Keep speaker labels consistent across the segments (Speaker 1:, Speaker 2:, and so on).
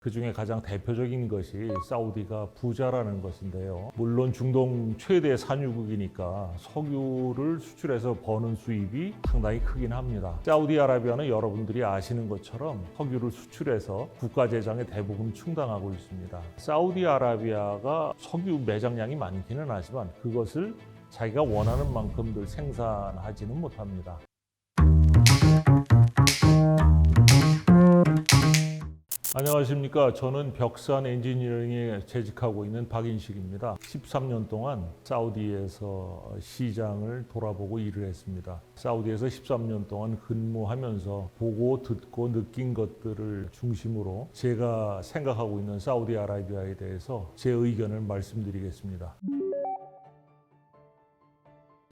Speaker 1: 그중에 가장 대표적인 것이 사우디가 부자라는 것인데요. 물론 중동 최대 산유국이니까 석유를 수출해서 버는 수입이 상당히 크긴 합니다. 사우디아라비아는 여러분들이 아시는 것처럼 석유를 수출해서 국가 재정의 대부분 충당하고 있습니다. 사우디아라비아가 석유 매장량이 많기는 하지만 그것을 자기가 원하는 만큼들 생산하지는 못합니다. 안녕하십니까. 저는 벽산 엔지니어링에 재직하고 있는 박인식입니다. 13년 동안 사우디에서 시장을 돌아보고 일을 했습니다. 사우디에서 13년 동안 근무하면서 보고 듣고 느낀 것들을 중심으로 제가 생각하고 있는 사우디아라비아에 대해서 제 의견을 말씀드리겠습니다.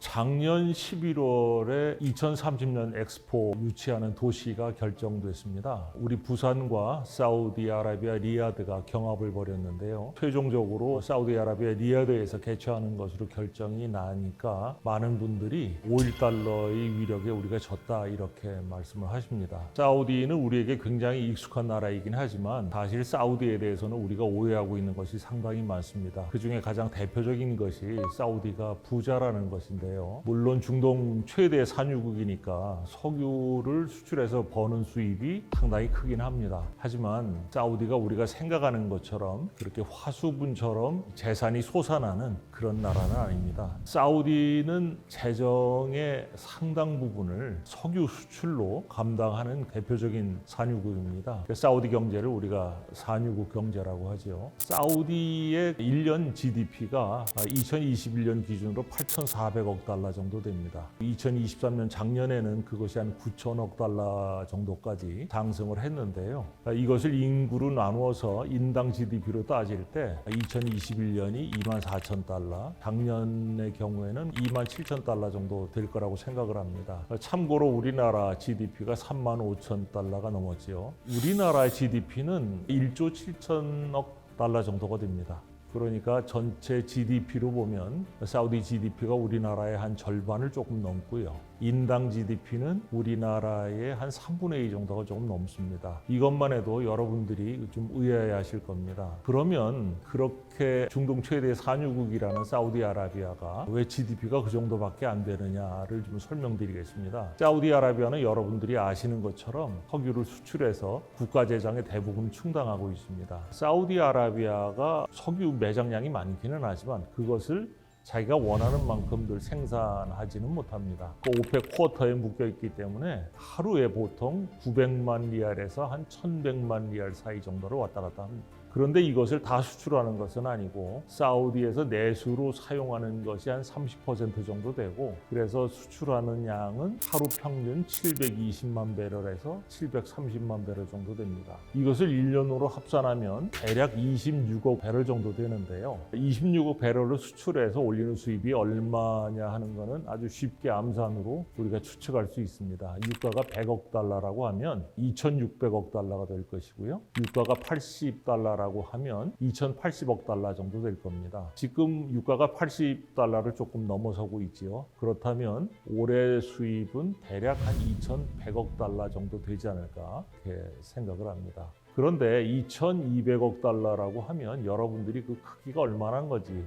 Speaker 1: 작년 11월에 2030년 엑스포 유치하는 도시가 결정됐습니다. 우리 부산과 사우디아라비아 리야드가 경합을 벌였는데요. 최종적으로 사우디아라비아 리야드에서 개최하는 것으로 결정이 나니까 많은 분들이 5.1달러의 위력에 우리가 졌다 이렇게 말씀을 하십니다. 사우디는 우리에게 굉장히 익숙한 나라이긴 하지만 사실 사우디에 대해서는 우리가 오해하고 있는 것이 상당히 많습니다. 그중에 가장 대표적인 것이 사우디가 부자라는 것인데 물론 중동 최대 산유국이니까 석유를 수출해서 버는 수입이 상당히 크긴 합니다. 하지만 사우디가 우리가 생각하는 것처럼 그렇게 화수분처럼 재산이 솟아나는 그런 나라는 아닙니다. 사우디는 재정의 상당 부분을 석유 수출로 감당하는 대표적인 산유국입니다. 사우디 경제를 우리가 산유국 경제라고 하죠. 사우디의 1년 GDP가 2021년 기준으로 8,400억 달러 정도 됩니다. 2023년 작년에는 그것이 한 9천억 달러 정도까지 상승을 했는데요. 이것을 인구로 나누어서 인당 GDP로 따질 때 2021년이 24,000달러, 작년의 경우에는 27,000달러 정도 될 거라고 생각을 합니다. 참고로 우리나라 GDP가 35,000달러가 넘었지요. 우리나라의 GDP는 1조 7천억 달러 정도가 됩니다. 그러니까 전체 GDP로 보면 사우디 GDP가 우리나라의 한 절반을 조금 넘고요. 인당 GDP는 우리나라의 한 3분의 2 정도가 조금 넘습니다. 이것만 해도 여러분들이 좀 의아해하실 겁니다. 그러면 그렇게 중동 최대 산유국이라는 사우디아라비아가 왜 GDP가 그 정도밖에 안 되느냐를 좀 설명드리겠습니다. 사우디아라비아는 여러분들이 아시는 것처럼 석유를 수출해서 국가 재정의 대부분 충당하고 있습니다. 사우디아라비아가 석유 매장량이 많기는 하지만 그것을 자기가 원하는 만큼들 생산하지는 못합니다. 그 오펙 쿼터에 묶여 있기 때문에 하루에 보통 900만 리알에서 한 1100만 리알 사이 정도를 왔다 갔다 합니다. 그런데 이것을 다 수출하는 것은 아니고 사우디에서 내수로 사용하는 것이 한 30% 정도 되고 그래서 수출하는 양은 하루 평균 720만 배럴에서 730만 배럴 정도 됩니다. 이것을 1년으로 합산하면 대략 26억 배럴 정도 되는데요. 26억 배럴을 수출해서 올리는 수입이 얼마냐 하는 것은 아주 쉽게 암산으로 우리가 추측할 수 있습니다. 유가가 100억 달러라고 하면 2,600억 달러가 될 것이고요. 유가가 80달러 라고 하면 2,080억 달러 정도 될 겁니다. 지금 유가가 80달러를 조금 넘어서고 있지요. 그렇다면 올해 수입은 대략 한 2,100억 달러 정도 되지 않을까 이렇게 생각을 합니다. 그런데 2,200억 달러라고 하면 여러분들이 그 크기가 얼마나 건지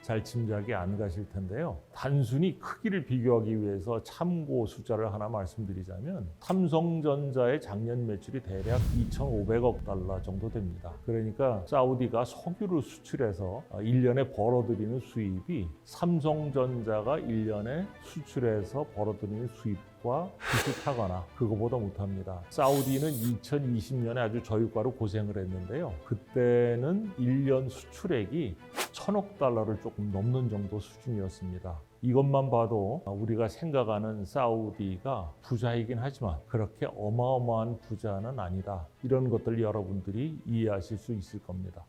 Speaker 1: 잘 짐작이 안 가실 텐데요. 단순히 크기를 비교하기 위해서 참고 숫자를 하나 말씀드리자면 삼성전자의 작년 매출이 대략 2,500억 달러 정도 됩니다. 그러니까 사우디가 석유를 수출해서 1년에 벌어들이는 수입이 삼성전자가 1년에 수출해서 벌어들이는 수입과 비슷하거나 그거보다 못합니다. 사우디는 2020년에 아주 저유가로 고생을 했는데요. 그때는 1년 수출액이 1,000억 달러를 조금 넘는 정도 수준이었습니다. 이것만 봐도 우리가 생각하는 사우디가 부자이긴 하지만 그렇게 어마어마한 부자는 아니다. 이런 것들 여러분들이 이해하실 수 있을 겁니다.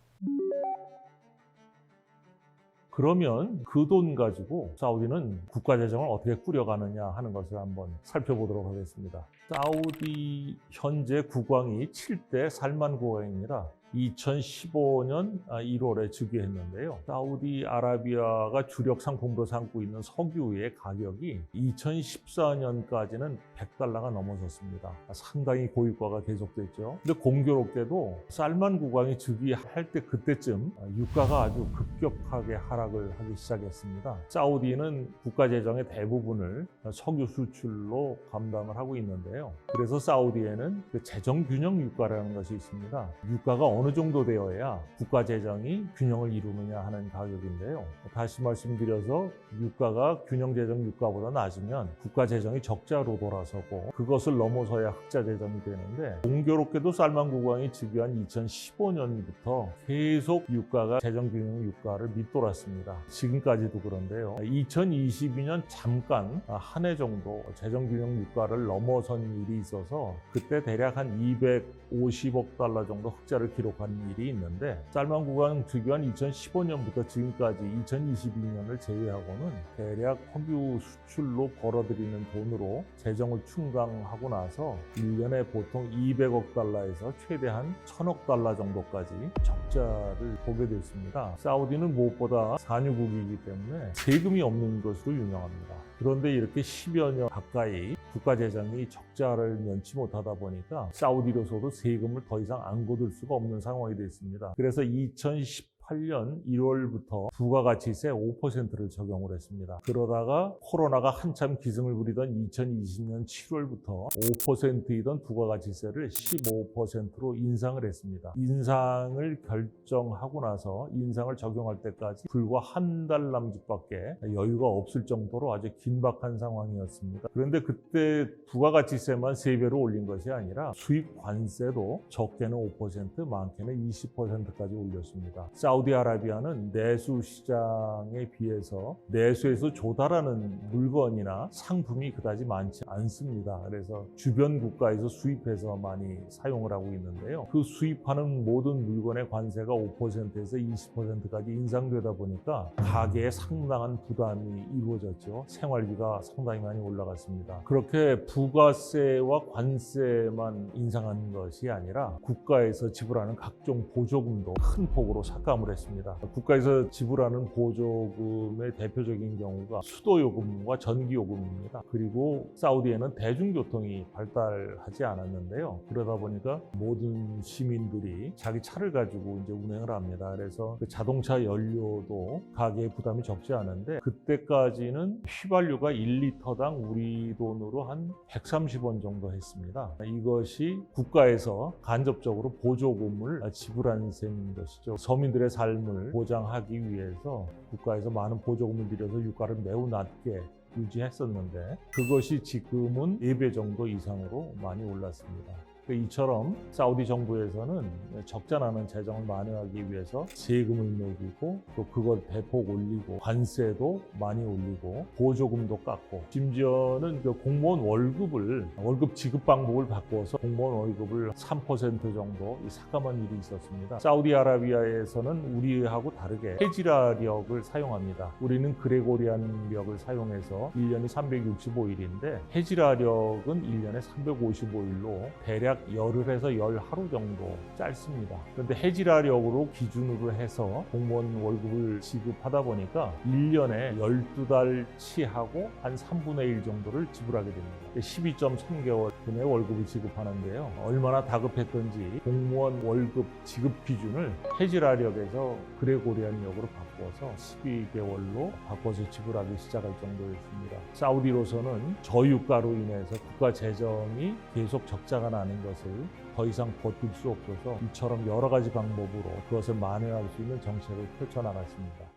Speaker 1: 그러면 그 돈 가지고 사우디는 국가 재정을 어떻게 꾸려가느냐 하는 것을 한번 살펴보도록 하겠습니다. 사우디 현재 국왕이 7대 살만 국왕입니다. 2015년 1월에 즉위했는데요. 사우디아라비아가 주력 상품으로 삼고 있는 석유의 가격이 2014년까지는 $100가 넘어섰습니다. 상당히 고유가가 계속됐죠. 근데 공교롭게도 살만 국왕이 즉위할 때 그때쯤 유가가 아주 급격하게 하락을 하기 시작했습니다. 사우디는 국가 재정의 대부분을 석유 수출로 감당을 하고 있는데요. 그래서 사우디에는 재정 균형 유가라는 것이 있습니다. 유가가 어느 정도 되어야 국가 재정이 균형을 이루느냐 하는 가격인데요. 다시 말씀드려서 유가가 균형 재정 유가보다 낮으면 국가 재정이 적자로 돌아서고 그것을 넘어서야 흑자 재정이 되는데 공교롭게도 살만 국왕이 즉위한 2015년부터 계속 유가가 재정 균형 유가를 밑돌았습니다. 지금까지도 그런데요. 2022년 잠깐 한 해 정도 재정 균형 유가를 넘어선 일이 있어서 그때 대략 한 $250억 정도 흑자를 기록한 일이 있는데 살만 국왕 즉위한 2015년부터 지금까지 2022년을 제외하고는 대략 석유 수출로 벌어들이는 돈으로 재정을 충당하고 나서 1년에 보통 $200억에서 최대한 $1000억 정도까지 적자를 보게 됐습니다. 사우디는 무엇보다 산유국이기 때문에 세금이 없는 것으로 유명합니다. 그런데 이렇게 10여 년 가까이 국가 재정이 적자를 면치 못하다 보니까 사우디로서도 세금을 더 이상 안 거둘 수가 없는 상황이 됐습니다. 그래서 2018년 1월부터 부가가치세 5%를 적용을 했습니다. 그러다가 코로나가 한참 기승을 부리던 2020년 7월부터 5%이던 부가가치세를 15%로 인상을 했습니다. 인상을 결정하고 나서 인상을 적용할 때까지 불과 한 달 남짓밖에 여유가 없을 정도로 아주 긴박한 상황이었습니다. 그런데 그때 부가가치세만 3배로 올린 것이 아니라 수입 관세도 적게는 5%, 많게는 20%까지 올렸습니다. 사우디아라비아는 내수 시장에 비해서 내수에서 조달하는 물건이나 상품이 그다지 많지 않습니다. 그래서 주변 국가에서 수입해서 많이 사용을 하고 있는데요. 그 수입하는 모든 물건의 관세가 5%에서 20%까지 인상되다 보니까 가계에 상당한 부담이 이루어졌죠. 생활비가 상당히 많이 올라갔습니다. 그렇게 부가세와 관세만 인상한 것이 아니라 국가에서 지불하는 각종 보조금도 큰 폭으로 삭감을 했습니다. 국가에서 지불하는 보조금의 대표적인 경우가 수도요금과 전기요금입니다. 그리고 사우디에는 대중교통이 발달하지 않았는데요. 그러다 보니까 모든 시민들이 자기 차를 가지고 이제 운행을 합니다. 그래서 그 자동차 연료도 가계의 부담이 적지 않은데 그때까지는 휘발유가 1리터당 우리 돈으로 한 130원 정도 했습니다. 이것이 국가에서 간접적으로 보조금을 지불한 셈인 것이죠. 서민들의 삶을 보장하기 위해서 국가에서 많은 보조금을 들여서 유가를 매우 낮게 유지했었는데 그것이 지금은 4배 정도 이상으로 많이 올랐습니다. 이처럼 사우디 정부에서는 적자 나는 재정을 만회하기 위해서 세금을 매기고 또 그걸 대폭 올리고 관세도 많이 올리고 보조금도 깎고 심지어는 그 공무원 월급 지급 방법을 바꿔서 공무원 월급을 3% 정도 삭감한 일이 있었습니다. 사우디아라비아에서는 우리하고 다르게 헤지라력을 사용합니다. 우리는 그레고리안력을 사용해서 1년이 365일인데 헤지라력은 1년에 355일로 대략 열흘에서 열하루 정도 짧습니다. 그런데 해지라력으로 기준으로 해서 공무원 월급을 지급하다 보니까 1년에 12달치 하고 한 3분의 1 정도를 지불하게 됩니다. 12.3개월분의 월급을 지급하는데요. 얼마나 다급했던지 공무원 월급 지급 기준을 해지라력에서 그레고리안력으로 바꿔서 12개월로 바꿔서 지불하기 시작할 정도였습니다. 사우디로서는 저유가로 인해서 국가 재정이 계속 적자가 나는 것을 더 이상 버틸 수 없어서 이처럼 여러 가지 방법으로 그것을 만회할 수 있는 정책을 펼쳐나갔습니다.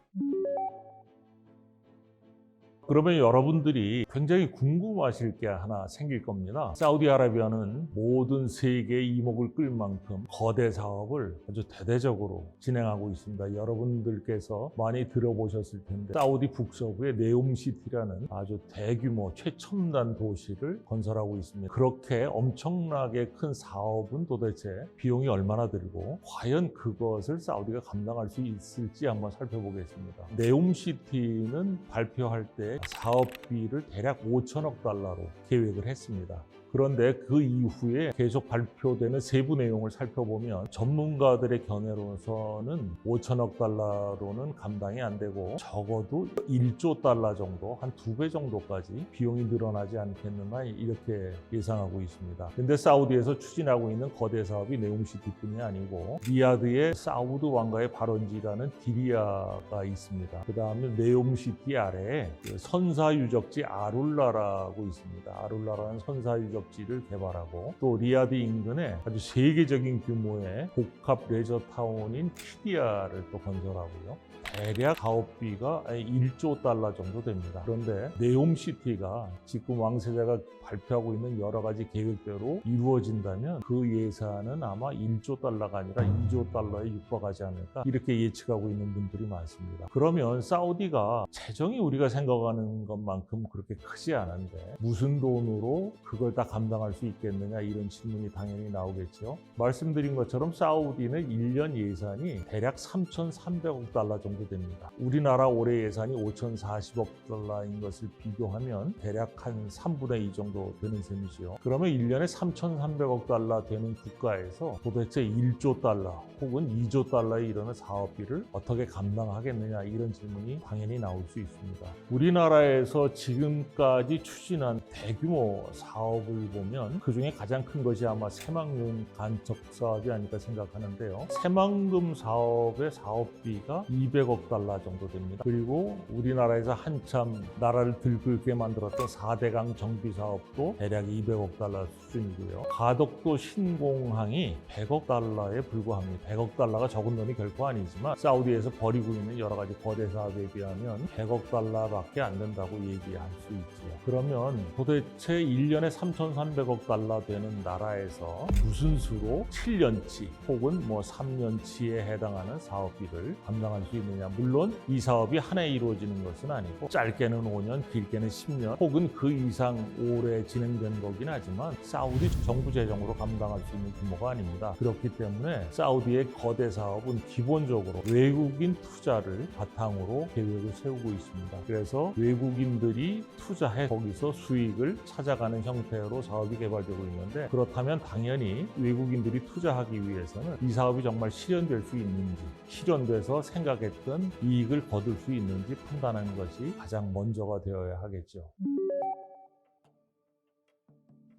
Speaker 1: 그러면 여러분들이 굉장히 궁금하실 게 하나 생길 겁니다. 사우디아라비아는 모든 세계의 이목을 끌 만큼 거대 사업을 아주 대대적으로 진행하고 있습니다. 여러분들께서 많이 들어보셨을 텐데 사우디 북서부의 네옴시티라는 아주 대규모 최첨단 도시를 건설하고 있습니다. 그렇게 엄청나게 큰 사업은 도대체 비용이 얼마나 들고 과연 그것을 사우디가 감당할 수 있을지 한번 살펴보겠습니다. 네옴시티는 발표할 때 사업비를 대략 $5천억 계획을 했습니다. 그런데 그 이후에 계속 발표되는 세부 내용을 살펴보면 전문가들의 견해로서는 5천억 달러로는 감당이 안 되고 적어도 1조 달러 정도, 한 2배 정도까지 비용이 늘어나지 않겠느냐 이렇게 예상하고 있습니다. 근데 사우디에서 추진하고 있는 거대 사업이 네옴시티뿐이 아니고 리야드의 사우드 왕가의 발원지라는 디리아가 있습니다. 그 다음에 네옴시티 아래에 선사유적지 아룰라라고 있습니다. 아룰라라는 선사유적지를 개발하고 또 리야드 인근에 아주 세계적인 규모의 복합 레저타운인 키디아를 또 건설하고요. 대략 사업비가 1조 달러 정도 됩니다. 그런데 네옴시티가 지금 왕세자가 발표하고 있는 여러 가지 계획대로 이루어진다면 그 예산은 아마 1조 달러가 아니라 2조 달러에 육박하지 않을까 이렇게 예측하고 있는 분들이 많습니다. 그러면 사우디가 재정이 우리가 생각하는 것만큼 그렇게 크지 않은데 무슨 돈으로 그걸 다 감당할 수 있겠느냐 이런 질문이 당연히 나오겠죠. 말씀드린 것처럼 사우디는 1년 예산이 대략 3,300억 달러 정도 됩니다. 우리나라 올해 예산이 5,040억 달러인 것을 비교하면 대략 한 3분의 2 정도 되는 셈이지요. 그러면 1년에 3,300억 달러 되는 국가에서 도대체 1조 달러 혹은 2조 달러에 이르는 사업비를 어떻게 감당하겠느냐 이런 질문이 당연히 나올 수 있습니다. 우리나라에서 지금까지 추진한 대규모 사업을 보면 그중에 가장 큰 것이 아마 새만금 간척 사업이 아닐까 생각하는데요. 새만금 사업의 사업비가 200억 달러 정도 됩니다. 그리고 우리나라에서 한참 나라를 들끓게 만들었던 4대강 정비 사업도 대략 200억 달러 수준이고요. 가덕도 신공항이 100억 달러에 불과합니다. 100억 달러가 적은 돈이 결코 아니지만 사우디에서 벌이고 있는 여러 가지 거대 사업에 비하면 100억 달러밖에 안 된다고 얘기할 수 있지요. 그러면 도대체 1년에 3,300억 달러 되는 나라에서 무슨 수로 7년치 혹은 3년치에 해당하는 사업비를 감당할 수 있느냐. 물론 이 사업이 한 해에 이루어지는 것은 아니고 짧게는 5년, 길게는 10년 혹은 그 이상 오래 진행된 거긴 하지만 사우디 정부 재정으로 감당할 수 있는 규모가 아닙니다. 그렇기 때문에 사우디의 거대 사업은 기본적으로 외국인 투자를 바탕으로 계획을 세우고 있습니다. 그래서 외국인들이 투자해 거기서 수익을 찾아가는 형태로 사업이 개발되고 있는데 그렇다면 당연히 외국인들이 투자하기 위해서는 이 사업이 정말 실현될 수 있는지 실현돼서 생각했던 이익을 거둘 수 있는지 판단하는 것이 가장 먼저가 되어야 하겠죠.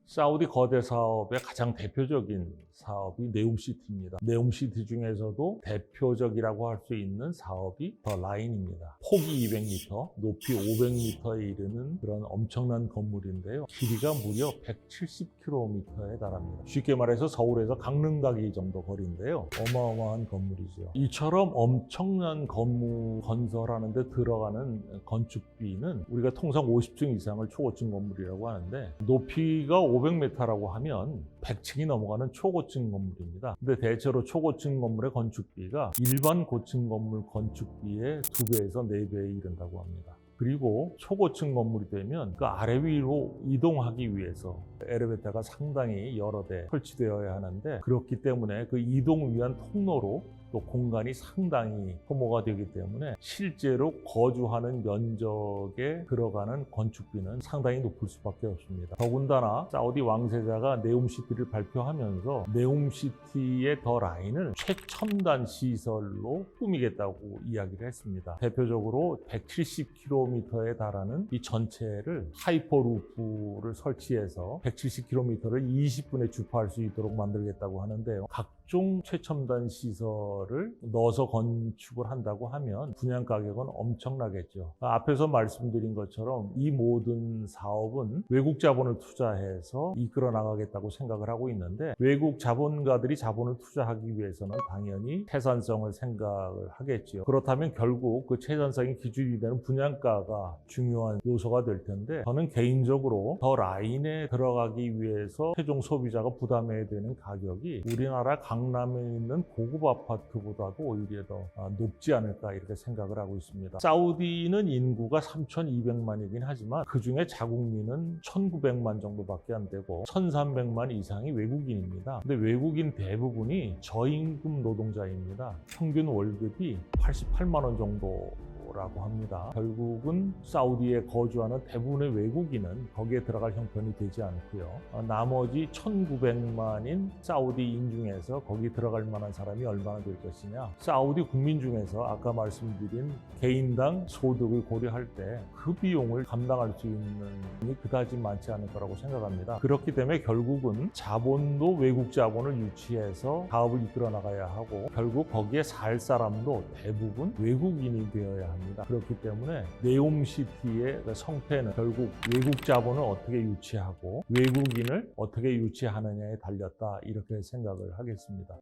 Speaker 1: 사우디 거대 사업의 가장 대표적인 사업이 네옴시티입니다. 네옴시티 중에서도 대표적이라고 할 수 있는 사업이 더 라인입니다. 폭이 200m, 높이 500m에 이르는 그런 엄청난 건물인데요. 길이가 무려 170km에 달합니다. 쉽게 말해서 서울에서 강릉 가기 정도 거리인데요. 어마어마한 건물이죠. 이처럼 엄청난 건물 건설하는 데 들어가는 건축비는 우리가 통상 50층 이상을 초고층 건물이라고 하는데 높이가 500m라고 하면 100층이 넘어가는 초고층 건물입니다. 근데 대체로 초고층 건물의 건축비가 일반 고층 건물 건축비의 2배에서 4배에 이른다고 합니다. 그리고 초고층 건물이 되면 그 아래 위로 이동하기 위해서 엘리베이터가 상당히 여러 대 설치되어야 하는데 그렇기 때문에 그 이동 위한 통로로 또 공간이 상당히 소모가 되기 때문에 실제로 거주하는 면적에 들어가는 건축비는 상당히 높을 수밖에 없습니다. 더군다나 사우디 왕세자가 네옴시티를 발표하면서 네옴시티의 더 라인을 최첨단 시설로 꾸미겠다고 이야기를 했습니다. 대표적으로 170km에 달하는 이 전체를 하이퍼루프를 설치해서 170km를 20분에 주파할 수 있도록 만들겠다고 하는데요. 각종 최첨단 시설을 넣어서 건축을 한다고 하면 분양 가격은 엄청나겠죠. 앞에서 말씀드린 것처럼 이 모든 사업은 외국 자본을 투자해서 이끌어 나가겠다고 생각을 하고 있는데 외국 자본가들이 자본을 투자하기 위해서는 당연히 태산성을 생각을 하겠죠. 그렇다면 결국 그 태산성의 기준이 되는 분양가가 중요한 요소가 될 텐데 저는 개인적으로 더 라인에 들어가기 위해서 최종 소비자가 부담해야 되는 가격이 우리나라 강남에 있는 고급 아파트보다도 오히려 더 높지 않을까 이렇게 생각을 하고 있습니다. 사우디는 인구가 3,200만이긴 하지만 그중에 자국민은 1,900만 정도밖에 안 되고 1,300만 이상이 외국인입니다. 근데 외국인 대부분이 저임금 노동자입니다. 평균 월급이 88만 원 정도 IPO라고 합니다. 결국은 사우디에 거주하는 대부분의 외국인은 거기에 들어갈 형편이 되지 않고요. 나머지 1,900만인 사우디인 중에서 거기 들어갈 만한 사람이 얼마나 될 것이냐. 사우디 국민 중에서 아까 말씀드린 개인당 소득을 고려할 때 그 비용을 감당할 수 있는 이 그다지 많지 않을 거라고 생각합니다. 그렇기 때문에 결국은 자본도 외국 자본을 유치해서 사업을 이끌어 나가야 하고 결국 거기에 살 사람도 대부분 외국인이 되어야 합니다. 그렇기 때문에 네옴시티의 성패는 결국 외국 자본을 어떻게 유치하고 외국인을 어떻게 유치하느냐에 달렸다, 이렇게 생각을 하겠습니다.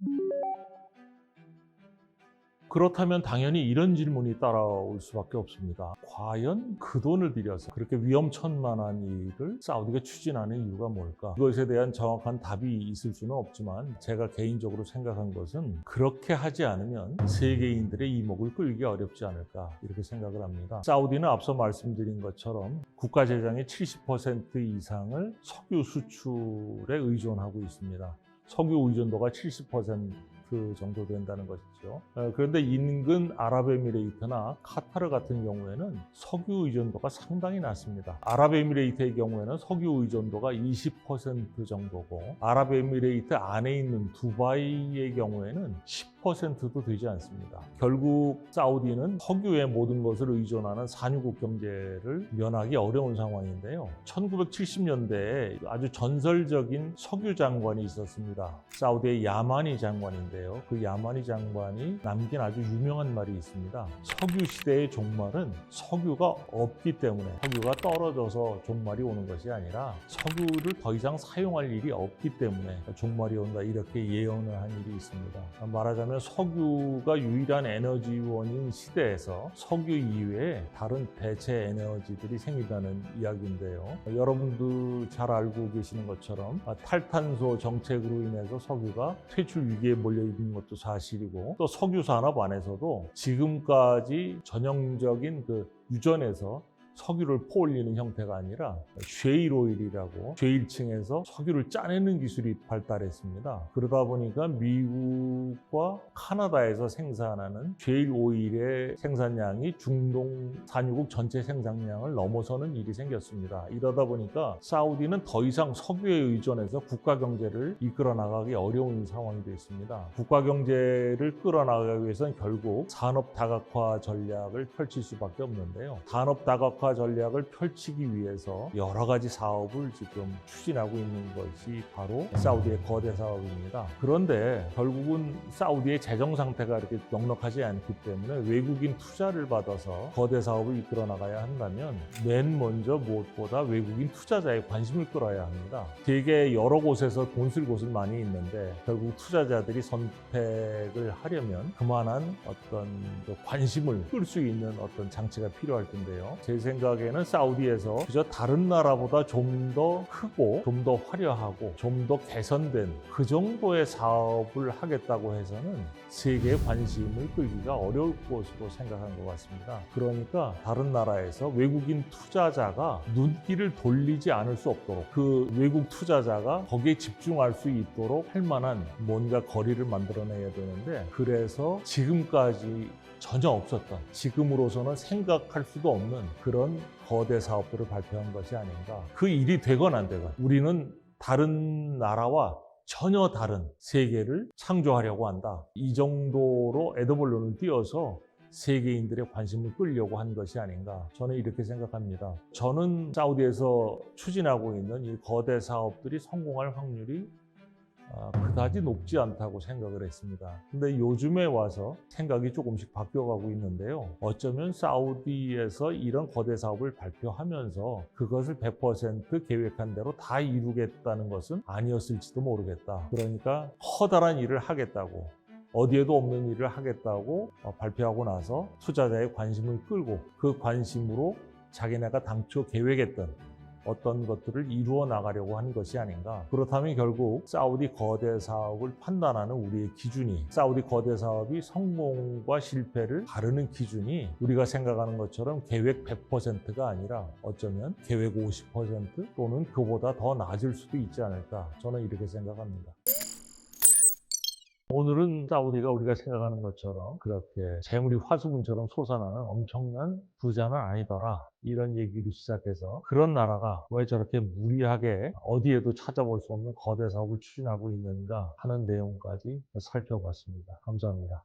Speaker 1: 그렇다면 당연히 이런 질문이 따라올 수밖에 없습니다. 과연 그 돈을 들여서 그렇게 위험천만한 일을 사우디가 추진하는 이유가 뭘까? 그것에 대한 정확한 답이 있을 수는 없지만 제가 개인적으로 생각한 것은 그렇게 하지 않으면 세계인들의 이목을 끌기 어렵지 않을까, 이렇게 생각을 합니다. 사우디는 앞서 말씀드린 것처럼 국가 재정의 70% 이상을 석유 수출에 의존하고 있습니다. 석유 의존도가 70% 정도 된다는 것이죠. 그런데 인근 아랍에미레이트나 카타르 같은 경우에는 석유 의존도가 상당히 낮습니다. 아랍에미레이트의 경우에는 석유 의존도가 20% 정도고 아랍에미레이트 안에 있는 두바이의 경우에는 10%도 되지 않습니다. 결국 사우디는 석유의 모든 것을 의존하는 산유국 경제를 면하기 어려운 상황인데요. 1970년대에 아주 전설적인 석유 장관이 있었습니다. 사우디의 야마니 장관인데요. 그 야마니 장관이 남긴 아주 유명한 말이 있습니다. 석유 시대의 종말은 석유가 없기 때문에, 석유가 떨어져서 종말이 오는 것이 아니라 석유를 더 이상 사용할 일이 없기 때문에 종말이 온다, 이렇게 예언을 한 일이 있습니다. 말하자면 석유가 유일한 에너지원인 시대에서 석유 이외에 다른 대체 에너지들이 생긴다는 이야기인데요. 여러분들 잘 알고 계시는 것처럼 탈탄소 정책으로 인해서 석유가 퇴출 위기에 몰려 있는 것도 사실이고, 또 석유 산업 안에서도 지금까지 전형적인 그 유전에서 석유를 퍼올리는 형태가 아니라 쉐일 오일이라고 쉐일층에서 석유를 짜내는 기술이 발달했습니다. 그러다 보니까 미국과 카나다에서 생산하는 쉐일 오일의 생산량이 중동 산유국 전체 생산량을 넘어서는 일이 생겼습니다. 이러다 보니까 사우디는 더 이상 석유에 의존해서 국가 경제를 이끌어 나가기 어려운 상황이 되었습니다. 국가 경제를 끌어나가기 위해서는 결국 산업 다각화 전략을 펼칠 수밖에 없는데요. 산업 다각화 전략을 펼치기 위해서 여러 가지 사업을 지금 추진하고 있는 것이 바로 사우디의 거대 사업입니다. 그런데 결국은 사우디의 재정 상태가 이렇게 넉넉하지 않기 때문에 외국인 투자를 받아서 거대 사업을 이끌어 나가야 한다면 맨 먼저 무엇보다 외국인 투자자의 관심을 끌어야 합니다. 되게 여러 곳에서 돈 쓸 곳은 많이 있는데 결국 투자자들이 선택을 하려면 그만한 어떤 관심을 끌 수 있는 어떤 장치가 필요할 텐데요. 제 생각에는 사우디에서 그저 다른 나라보다 좀 더 크고 좀 더 화려하고 좀 더 개선된 그 정도의 사업을 하겠다고 해서는 세계의 관심을 끌기가 어려울 것으로 생각한 것 같습니다. 그러니까 다른 나라에서 외국인 투자자가 눈길을 돌리지 않을 수 없도록, 그 외국 투자자가 거기에 집중할 수 있도록 할 만한 뭔가 거리를 만들어내야 되는데, 그래서 지금까지 전혀 없었던, 지금으로서는 생각할 수도 없는 그런 거대 사업들을 발표한 것이 아닌가. 그 일이 되건 안 되건 우리는 다른 나라와 전혀 다른 세계를 창조하려고 한다. 이 정도로 에드벌룬을 띄워서 세계인들의 관심을 끌려고 한 것이 아닌가, 저는 이렇게 생각합니다. 저는 사우디에서 추진하고 있는 이 거대 사업들이 성공할 확률이 그다지 높지 않다고 생각을 했습니다. 근데 요즘에 와서 생각이 조금씩 바뀌어가고 있는데요. 어쩌면 사우디에서 이런 거대 사업을 발표하면서 그것을 100% 계획한 대로 다 이루겠다는 것은 아니었을지도 모르겠다. 그러니까 커다란 일을 하겠다고, 어디에도 없는 일을 하겠다고 발표하고 나서 투자자의 관심을 끌고 그 관심으로 자기네가 당초 계획했던 어떤 것들을 이루어 나가려고 하는 것이 아닌가. 그렇다면 결국 사우디 거대 사업을 판단하는 우리의 기준이, 사우디 거대 사업이 성공과 실패를 가르는 기준이 우리가 생각하는 것처럼 계획 100%가 아니라 어쩌면 계획 50% 또는 그보다 더 낮을 수도 있지 않을까, 저는 이렇게 생각합니다. 오늘은 사우디가 우리가 생각하는 것처럼 그렇게 재물이 화수분처럼 솟아나는 엄청난 부자는 아니더라. 이런 얘기로 시작해서 그런 나라가 왜 저렇게 무리하게 어디에도 찾아볼 수 없는 거대 사업을 추진하고 있는가 하는 내용까지 살펴봤습니다. 감사합니다.